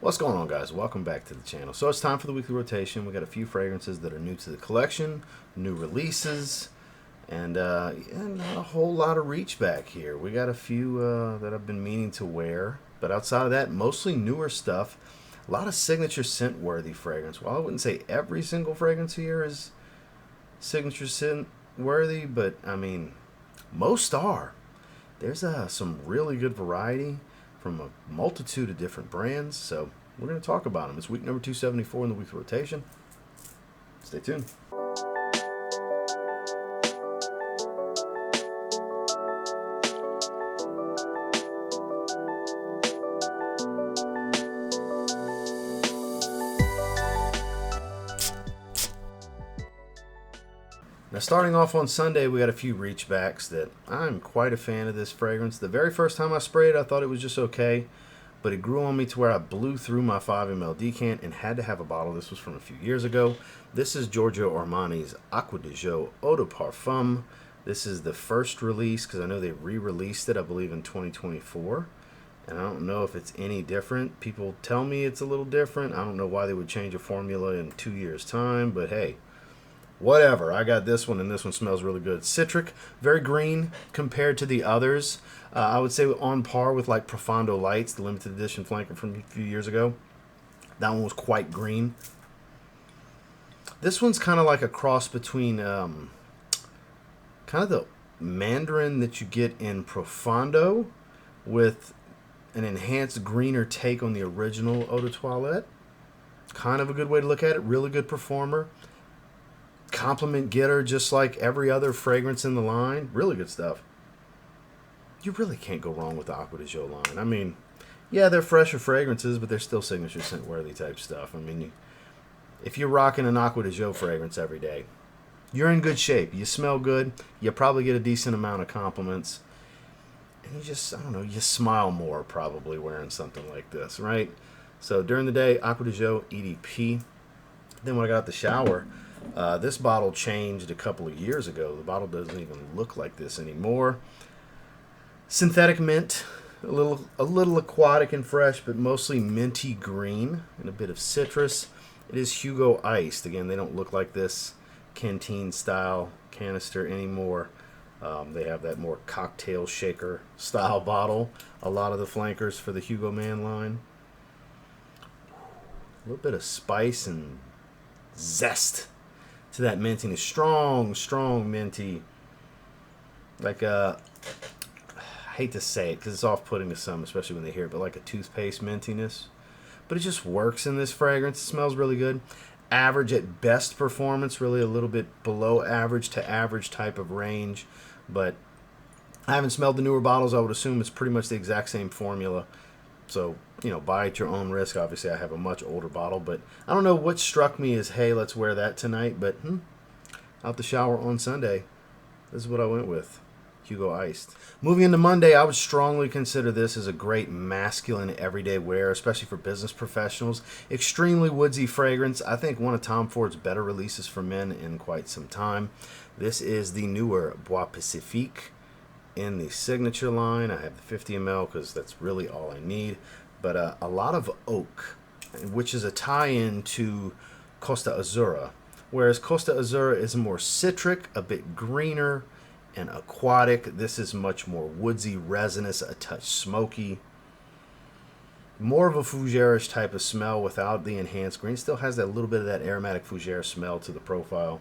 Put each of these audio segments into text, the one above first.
What's going on, guys? Welcome back to the channel. So it's time for the weekly rotation. We got a few fragrances that are new to the collection, new releases, and not a whole lot of reach back here. We got a few that I've been meaning to wear, but outside of that, mostly newer stuff. A lot of signature scent worthy fragrance. Well, I wouldn't say every single fragrance here is signature scent worthy, but I mean, most are. There's some really good variety from a multitude of different brands, so we're going to talk about them. It's week number 274 in the weekly rotation. Stay tuned. Now, starting off on Sunday, we got a few reachbacks that I'm quite a fan of this fragrance. The very first time I sprayed it, I thought it was just okay, but it grew on me to where I blew through my 5 ml decant and had to have a bottle. This was from a few years ago. This is Giorgio Armani's Acqua Eau de Parfum. This is the first release because I know they re-released it, I believe, in 2024. And I don't know if it's any different. People tell me it's a little different. I don't know why they would change a formula in 2 years' time, but hey. Whatever, I got this one, and this one smells really good. Citric, very green compared to the others. I would say on par with like Profondo Lights, the limited edition flanker from a few years ago. That one was quite green. This one's kind of like a cross between kind of the Mandarin that you get in Profondo with an enhanced greener take on the original Eau de Toilette. Kind of a good way to look at it. Really good performer. Compliment getter just like every other fragrance in the line. Really good stuff. You really can't go wrong with the Acqua line. I mean, yeah, they're fresher fragrances, but they're still signature scent worthy type stuff. I mean, if you're rocking an Acqua fragrance every day, you're in good shape. You smell good. You probably get a decent amount of compliments. And you just, I don't know, you smile more probably wearing something like this, right? So during the day, Acqua EDP. Then when I got out the shower, this bottle changed a couple of years ago. The bottle doesn't even look like this anymore. Synthetic mint, a little aquatic and fresh, but mostly minty green and a bit of citrus. It is Hugo Iced. Again, they don't look like this canteen style canister anymore. They have that more cocktail shaker style bottle. A lot of the flankers for the Hugo Man line. A little bit of spice and zest to that mintiness. Strong minty. Like I hate to say it because it's off-putting to some, especially when they hear it, but like a toothpaste mintiness. But it just works in this fragrance. It smells really good. Average at best performance, really a little bit below average to average type of range. But I haven't smelled the newer bottles. I would assume it's pretty much the exact same formula. So, you know, buy at your own risk. Obviously, I have a much older bottle, but I don't know what struck me as, hey, let's wear that tonight. But out the shower on Sunday, this is what I went with. Hugo Iced. Moving into Monday, I would strongly consider this as a great masculine everyday wear, especially for business professionals. Extremely woodsy fragrance. I think one of Tom Ford's better releases for men in quite some time. This is the newer Bois Pacifique in the signature line. I have the 50 ml because that's really all I need. But a lot of oak, which is a tie-in to Costa Azzurra. Whereas Costa Azzurra is more citric, a bit greener, and aquatic. This is much more woodsy, resinous, a touch smoky. More of a fougere-ish type of smell without the enhanced green. Still has that little bit of that aromatic fougere smell to the profile.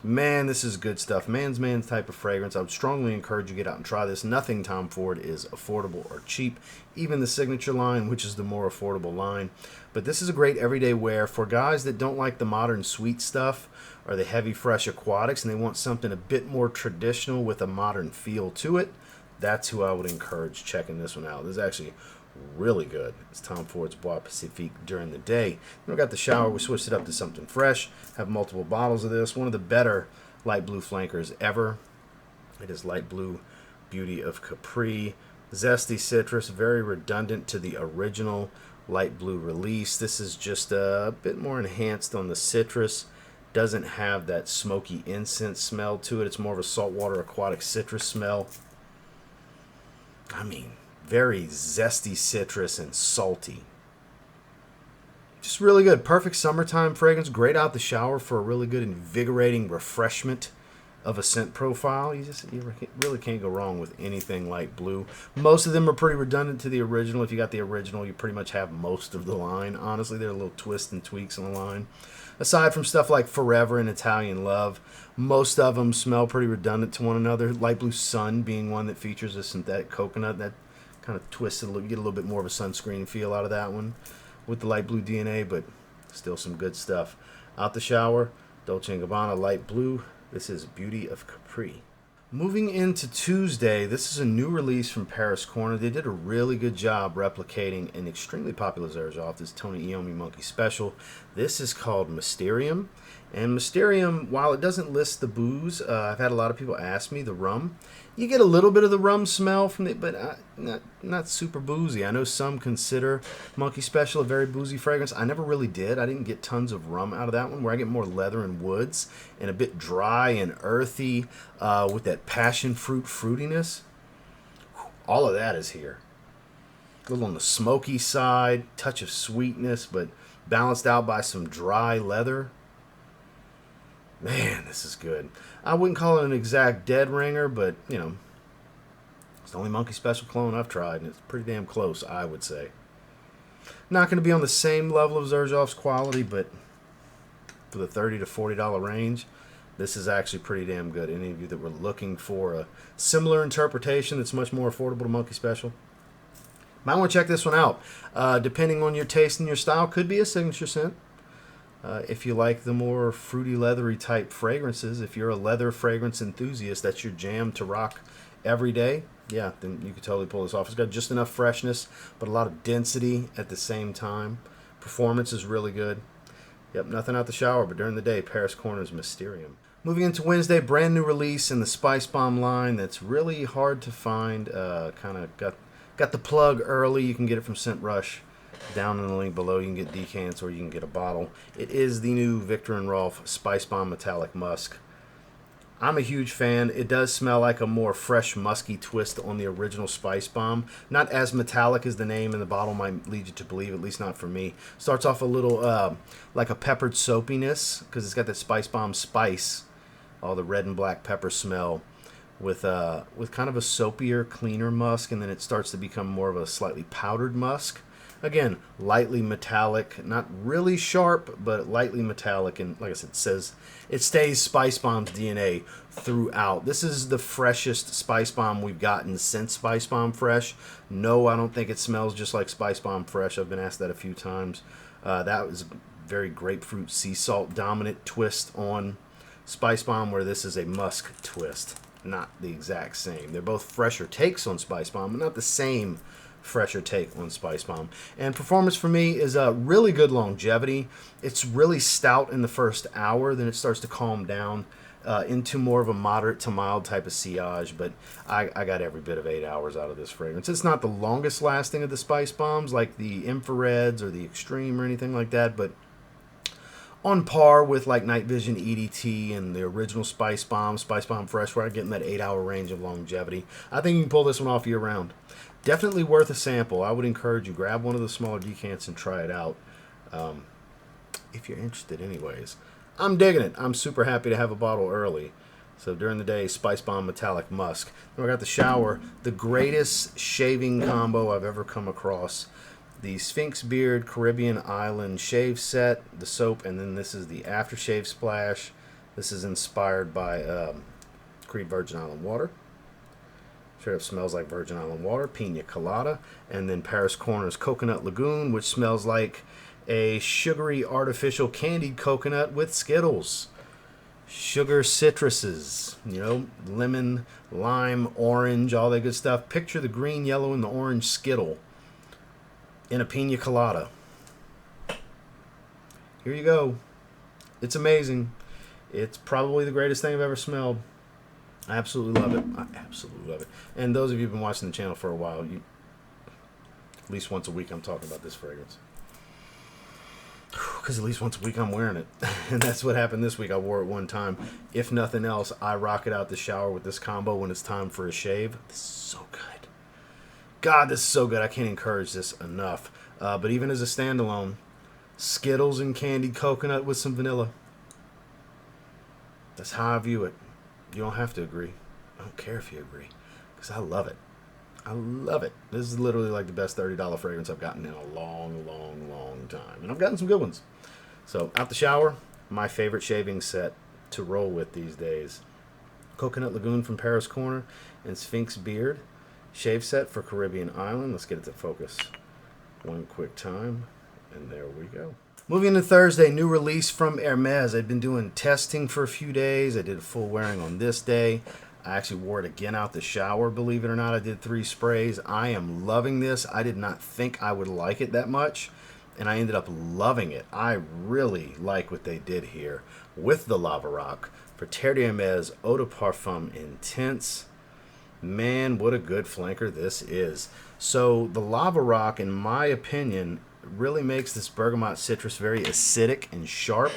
Man, this is good stuff. Man's type of fragrance. I would strongly encourage you to get out and try this. Nothing Tom Ford is affordable or cheap. Even the signature line, which is the more affordable line. But this is a great everyday wear for guys that don't like the modern sweet stuff or the heavy, fresh aquatics, and they want something a bit more traditional with a modern feel to it. That's who I would encourage checking this one out. This is actually really good. It's Tom Ford's Bois Pacifique during the day. Then we got the shower. We switched it up to something fresh. Have multiple bottles of this. One of the better light blue flankers ever. It is light blue beauty of Capri. Zesty citrus, very redundant to the original light blue release. This is just a bit more enhanced on the citrus. Doesn't have that smoky incense smell to it. It's more of a saltwater aquatic citrus smell. I mean, very zesty citrus and salty. Just really good. Perfect summertime fragrance. Great out the shower for a really good invigorating refreshment of a scent profile. You really can't go wrong with anything light blue. Most of them are pretty redundant to the original. If you got the original, you pretty much have most of the line. Honestly, there are little twists and tweaks on the line. Aside from stuff like Forever and Italian Love, most of them smell pretty redundant to one another. Light Blue Sun being one that features a synthetic coconut. That kind of twisted a little. You get a little bit more of a sunscreen feel out of that one with the light blue DNA, but still some good stuff. Out the shower, Dolce & Gabbana Light Blue. This is Beauty of Capri. Moving into Tuesday, this is a new release from Paris Corner. They did a really good job replicating an extremely popular Xerjoff, this Tony Iommi Monkey Special. This is called Mysterium. And Mysterium, while it doesn't list the booze, I've had a lot of people ask me the rum. You get a little bit of the rum smell from it, but not super boozy. I know some consider Monkey Special a very boozy fragrance. I never really did. I didn't get tons of rum out of that one, where I get more leather and woods and a bit dry and earthy with that passion fruit fruitiness. All of that is here. A little on the smoky side, touch of sweetness, but balanced out by some dry leather. Man, this is good. I wouldn't call it an exact dead ringer, but, you know, it's the only Monkey Special clone I've tried, and it's pretty damn close, I would say. Not going to be on the same level of Xerjoff's quality, but for the $30 to $40 range, this is actually pretty damn good. Any of you that were looking for a similar interpretation that's much more affordable to Monkey Special, might want to check this one out. Depending on your taste and your style, could be a signature scent. If you like the more fruity, leathery type fragrances, if you're a leather fragrance enthusiast, that's your jam to rock every day, yeah, then you could totally pull this off. It's got just enough freshness, but a lot of density at the same time. Performance is really good. Yep, nothing out the shower, but during the day, Paris Corner's Mysterium. Moving into Wednesday, brand new release in the Spicebomb line that's really hard to find. Kind of got the plug early. You can get it from Scent Rush. Down in the link below, you can get decants or you can get a bottle. It is the new Viktor and Rolf Spicebomb Metallic Musk. I'm a huge fan. It does smell like a more fresh, musky twist on the original Spicebomb. Not as metallic as the name in the bottle might lead you to believe, at least not for me. Starts off a little like a peppered soapiness, because it's got that Spicebomb spice, all the red and black pepper smell, with kind of a soapier, cleaner musk, and then it starts to become more of a slightly powdered musk. Again, lightly metallic, not really sharp, but lightly metallic, and like I said, it stays Spicebomb's DNA throughout. This is the freshest Spicebomb we've gotten since Spicebomb Fresh. No, I don't think it smells just like Spicebomb Fresh. I've been asked that a few times. That was a very grapefruit, sea salt dominant twist on Spicebomb, where this is a musk twist. Not the exact same. They're both fresher takes on Spicebomb, but not the same fresher take on Spicebomb. And performance for me is a really good longevity. It's really stout in the first hour, then it starts to calm down into more of a moderate to mild type of sillage, but I got every bit of 8 hours out of this fragrance. It's not the longest lasting of the Spicebombs like the Infrareds or the Extreme or anything like that, on par with like Night Vision EDT and the original Spicebomb Fresh, where I get in that 8 hour range of longevity. I think you can pull this one off year round. Definitely worth a sample. I would encourage you, grab one of the smaller decants and try it out. If you're interested anyways. I'm digging it. I'm super happy to have a bottle early. So during the day, Spicebomb Metallic Musk. Then I got the shower. The greatest shaving combo I've ever come across. The Sphinx Beard Caribbean Island shave set, the soap, and then this is the aftershave splash. This is inspired by Creed Virgin Island water. Straight up smells like Virgin Island water, pina colada, and then Paris Corner's Coconut Lagoon, which smells like a sugary artificial candied coconut with Skittles. Sugar citruses, you know, lemon, lime, orange, all that good stuff. Picture the green, yellow, and the orange Skittle in a pina colada. Here you go. It's amazing. It's probably the greatest thing I've ever smelled. I absolutely love it. I absolutely love it. And those of you who've been watching the channel for a while, at least once a week I'm talking about this fragrance. Because at least once a week I'm wearing it. And that's what happened this week. I wore it one time. If nothing else, I rock it out the shower with this combo when it's time for a shave. This is so good. God, this is so good. I can't encourage this enough. But even as a standalone, Skittles and candied coconut with some vanilla. That's how I view it. You don't have to agree. I don't care if you agree, because I love it. I love it. This is literally like the best $30 fragrance I've gotten in a long, long, long time. And I've gotten some good ones. So, out the shower, my favorite shaving set to roll with these days. Coconut Lagoon from Paris Corner and Sphinx Beard. Shave set for Caribbean Island. Let's get it to focus one quick time. And there we go. Moving into Thursday, new release from Hermes. I'd been doing testing for a few days. I did a full wearing on this day. I actually wore it again out the shower, believe it or not. I did 3 sprays. I am loving this. I did not think I would like it that much, and I ended up loving it. I really like what they did here with the Lava Rock for Terre de Hermes Eau de Parfum Intense. Man, what a good flanker this is. So the Lava Rock, in my opinion, really makes this bergamot citrus very acidic and sharp,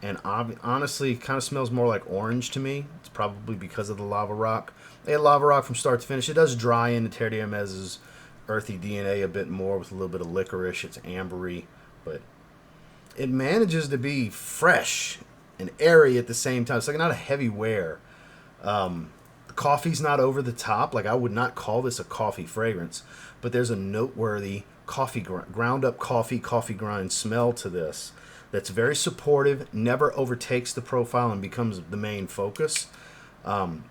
and honestly kind of smells more like orange to me. It's probably because of the Lava Rock. They had Lava Rock from start to finish. It does dry into Terre de Hermes's earthy DNA a bit more with a little bit of licorice. It's ambery, but it manages to be fresh and airy at the same time. It's like not a heavy wear. The coffee's not over the top. Like, I would not call this a coffee fragrance, but there's a noteworthy coffee ground up coffee grind smell to this that's very supportive, never overtakes the profile and becomes the main focus. Kind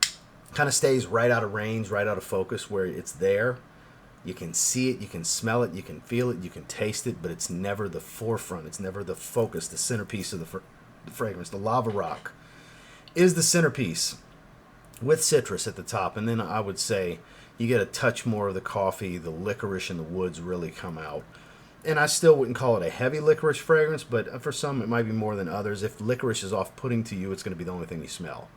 of stays right out of range, right out of focus where it's there. You can see it, you can smell it, you can feel it, you can taste it, but it's never the forefront. It's never the focus, the centerpiece of the fragrance. The Lava Rock is the centerpiece with citrus at the top, and then I would say you get a touch more of the coffee. The licorice and the woods really come out. And I still wouldn't call it a heavy licorice fragrance, but for some it might be more than others. If licorice is off-putting to you, it's going to be the only thing you smell.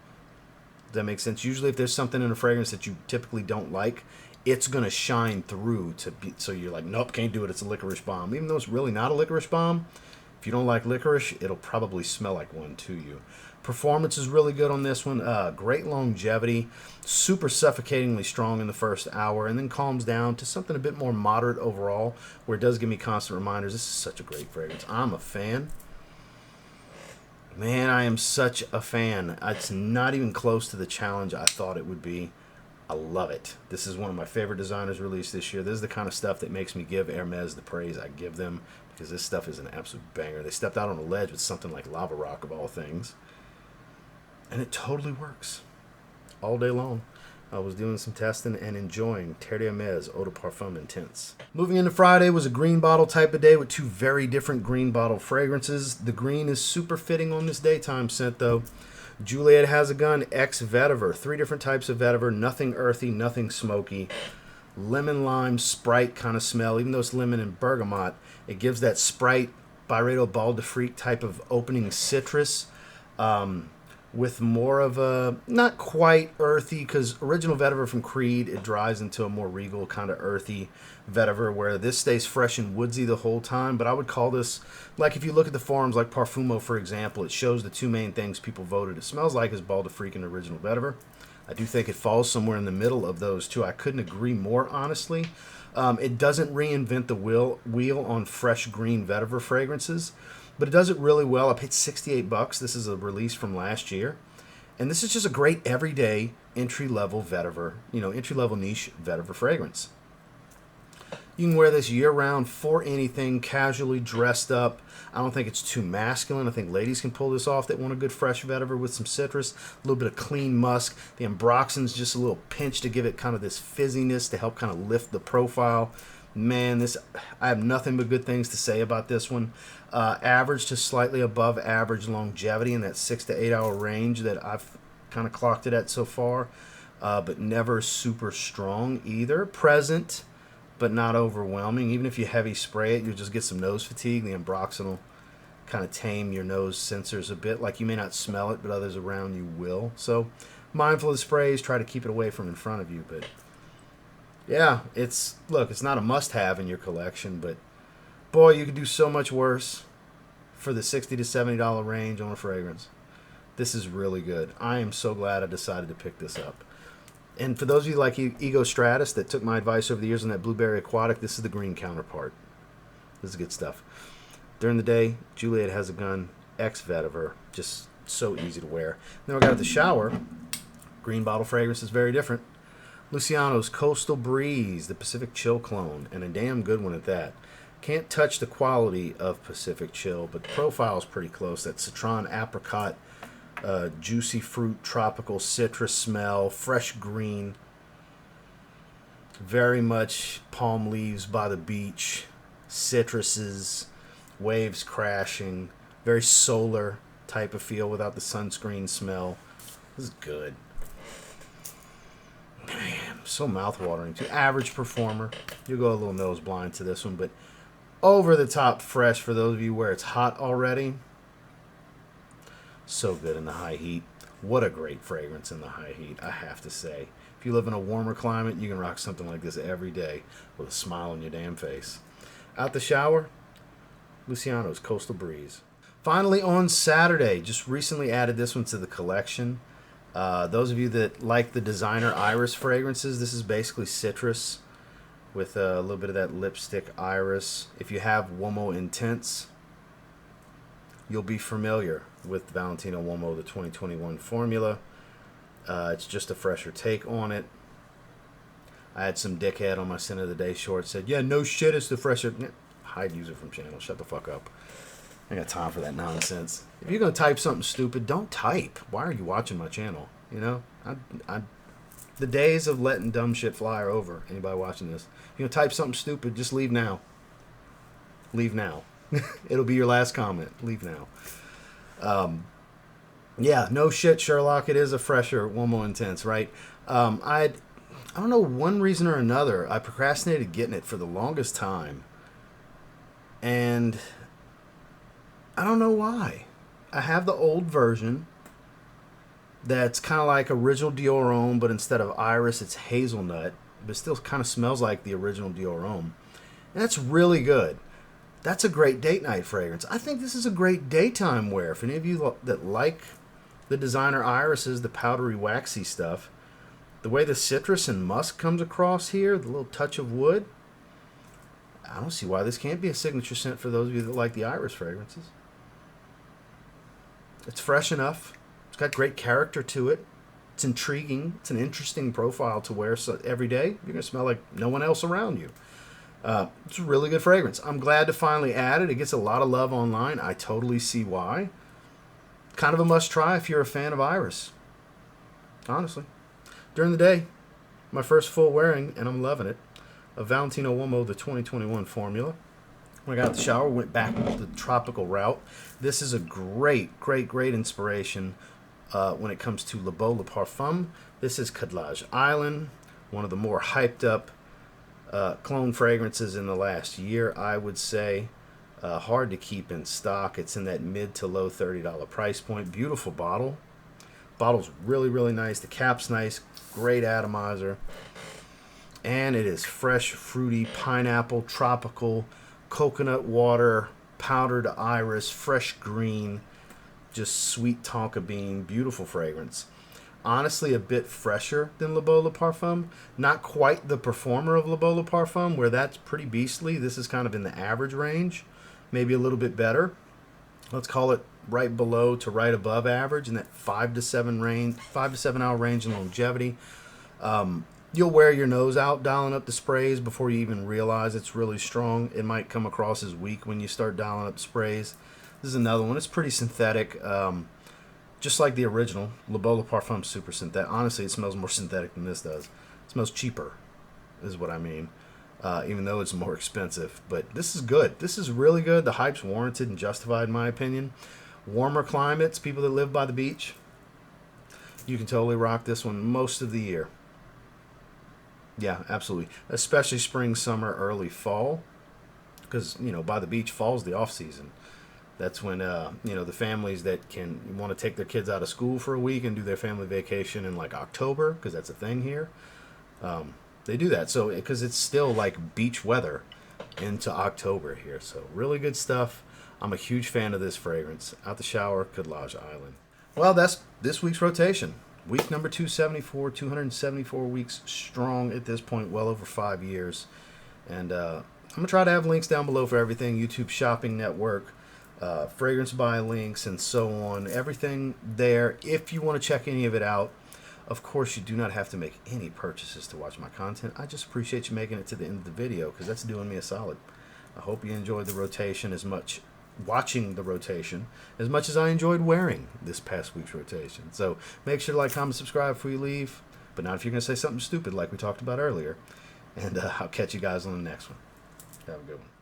Does that make sense? Usually if there's something in a fragrance that you typically don't like, it's going to shine through so you're like, nope, can't do it, it's a licorice bomb. Even though it's really not a licorice bomb, if you don't like licorice, it'll probably smell like one to you. Performance is really good on this one. Great longevity, super suffocatingly strong in the first hour, and then calms down to something a bit more moderate overall, where it does give me constant reminders. This is such a great fragrance. I'm a fan. Man, I am such a fan. It's not even close to the challenge I thought it would be. I love it. This is one of my favorite designers released this year. This is the kind of stuff that makes me give Hermes the praise I give them, because this stuff is an absolute banger. They stepped out on a ledge with something like Lava Rock, of all things. And it totally works. All day long, I was doing some testing and enjoying Terre de Hermes Eau de Parfum Intense. Moving into Friday was a green bottle type of day with 2 very different green bottle fragrances. The green is super fitting on this daytime scent, though. Juliette Has a Gun X Vetiver. 3 different types of vetiver. Nothing earthy, nothing smoky. Lemon, lime, Sprite kind of smell. Even though it's lemon and bergamot, it gives that Sprite, Byredo Bal de Freak type of opening citrus. With more of a, not quite earthy, because original vetiver from Creed, it dries into a more regal kind of earthy vetiver, where this stays fresh and woodsy the whole time. But I would call this, like if you look at the forums like Parfumo, for example, it shows the 2 main things people voted it smells like is Bal de Freak and original vetiver. I do think it falls somewhere in the middle of those 2. I couldn't agree more, honestly. It doesn't reinvent the wheel on fresh green vetiver fragrances, but it does it really well. I paid $68. This is a release from last year. And this is just a great everyday entry-level vetiver, entry-level niche vetiver fragrance. You can wear this year-round for anything, casually dressed up. I don't think it's too masculine. I think ladies can pull this off that want a good fresh vetiver with some citrus, a little bit of clean musk. The ambroxan's just a little pinch to give it kind of this fizziness to help kind of lift the profile. Man, I have nothing but good things to say about this one. Average to slightly above average longevity in that 6 to 8 hour range that I've kind of clocked it at so far, but never super strong either. Present, but not overwhelming. Even if you heavy spray it, you'll just get some nose fatigue. The ambroxan will kind of tame your nose sensors a bit. Like, you may not smell it, but others around you will. So mindful of the sprays, try to keep it away from in front of you. But yeah, it's not a must-have in your collection, but boy, you could do so much worse for the $60 to $70 range on a fragrance. This is really good. I am so glad I decided to pick this up. And for those of you like Ego Stratus that took my advice over the years on that Blueberry Aquatic, this is the green counterpart. This is good stuff. During the day, Juliette has a gun, ex Vetiver, just so easy to wear. Then we got at the shower. Green bottle fragrance is very different. Luciano's Coastal Breeze, the Pacific Chill clone, and a damn good one at that. Can't touch the quality of Pacific Chill, but the profile is pretty close. That citron apricot, juicy fruit, tropical citrus smell, fresh green, very much palm leaves by the beach, citruses, waves crashing, very solar type of feel without the sunscreen smell. This is good. Man, so mouth-watering too. Average performer. You'll go a little nose blind to this one, but over the top fresh for those of you where it's hot already. So good in the high heat. What a great fragrance in the high heat, I have to say. If you live in a warmer climate, you can rock something like this every day with a smile on your damn face. Out the shower, Luciano's Coastal Breeze. Finally on Saturday, just recently added this one to the collection. Those of you that like the designer iris fragrances, this is basically citrus with a little bit of that lipstick iris. If you have Uomo Intense, you'll be familiar with Valentino Uomo, the 2021 formula. It's just a fresher take on it. I had some dickhead on my Sin of the Day short said, yeah, no shit, it's the fresher. Hide user from channel. Shut the fuck up. I ain't got time for that nonsense. If you're going to type something stupid, don't type. Why are you watching my channel? You know? The days of letting dumb shit fly are over. Anybody watching this? If you're going to type something stupid, just leave now. Leave now. It'll be your last comment. Leave now. Yeah, no shit, Sherlock. It is a fresher, Uomo Intense, right? I don't know, one reason or another, I procrastinated getting it for the longest time. And I don't know why. I have the old version that's kind of like original Dior Homme, but instead of iris, it's hazelnut. But it still kind of smells like the original Dior Homme. And that's really good. That's a great date night fragrance. I think this is a great daytime wear. If any of you that like the designer irises, the powdery, waxy stuff, the way the citrus and musk comes across here, the little touch of wood, I don't see why this can't be a signature scent for those of you that like the iris fragrances. It's fresh enough. It's got great character to it. It's intriguing. It's an interesting profile to wear every day. You're going to smell like no one else around you. It's a really good fragrance. I'm glad to finally add it. It gets a lot of love online. I totally see why. Kind of a must-try if you're a fan of iris. Honestly. During the day, my first full wearing, and I'm loving it, of Valentino Uomo, the 2021 formula. When I got out the shower, went back to the tropical route. This is a great inspiration when it comes to Le Beau Le Parfum. This is Khadlaj Island, one of the more hyped up clone fragrances in the last year, I would say. Hard to keep in stock. It's in that mid to low $30 price point. Beautiful bottle. Bottle's really nice. The cap's nice. Great atomizer. And it is fresh, fruity, pineapple, tropical, coconut water, powdered iris, fresh green, just sweet tonka bean. Beautiful fragrance. Honestly, a bit fresher than Le Beau Le Parfum. Not quite the performer of Le Beau Le Parfum, where that's pretty beastly. This is kind of in the average range. Maybe a little bit better. Let's call it right below to right above average in that 5 to 7 hour range in longevity. You'll wear your nose out dialing up the sprays before you even realize it's really strong. It might come across as weak when you start dialing up sprays. This is another one. It's pretty synthetic. Just like the original, Le Beau Le Parfum super synthetic. Honestly, it smells more synthetic than this does. It smells cheaper, is what I mean. Even though it's more expensive. But this is good. This is really good. The hype's warranted and justified, in my opinion. Warmer climates, people that live by the beach, you can totally rock this one most of the year. Yeah, absolutely. Especially spring, summer, early fall. Because, by the beach, fall's the off-season. That's when, the families that can want to take their kids out of school for a week and do their family vacation in, like, October, because that's a thing here. They do that. So, because it's still, like, beach weather into October here. So, really good stuff. I'm a huge fan of this fragrance. Out the shower, Khadlaj Island. Well, that's this week's rotation. Week number 274, 274 weeks strong at this point, well over 5 years. And I'm going to try to have links down below for everything. YouTube Shopping Network, fragrance buy links, and so on. Everything there if you want to check any of it out. Of course, you do not have to make any purchases to watch my content. I just appreciate you making it to the end of the video because that's doing me a solid. I hope you enjoyed the rotation as much, watching the rotation, as much as I enjoyed wearing this past week's rotation. So make sure to like, comment, subscribe before you leave. But not if you're going to say something stupid like we talked about earlier. And I'll catch you guys on the next one. Have a good one.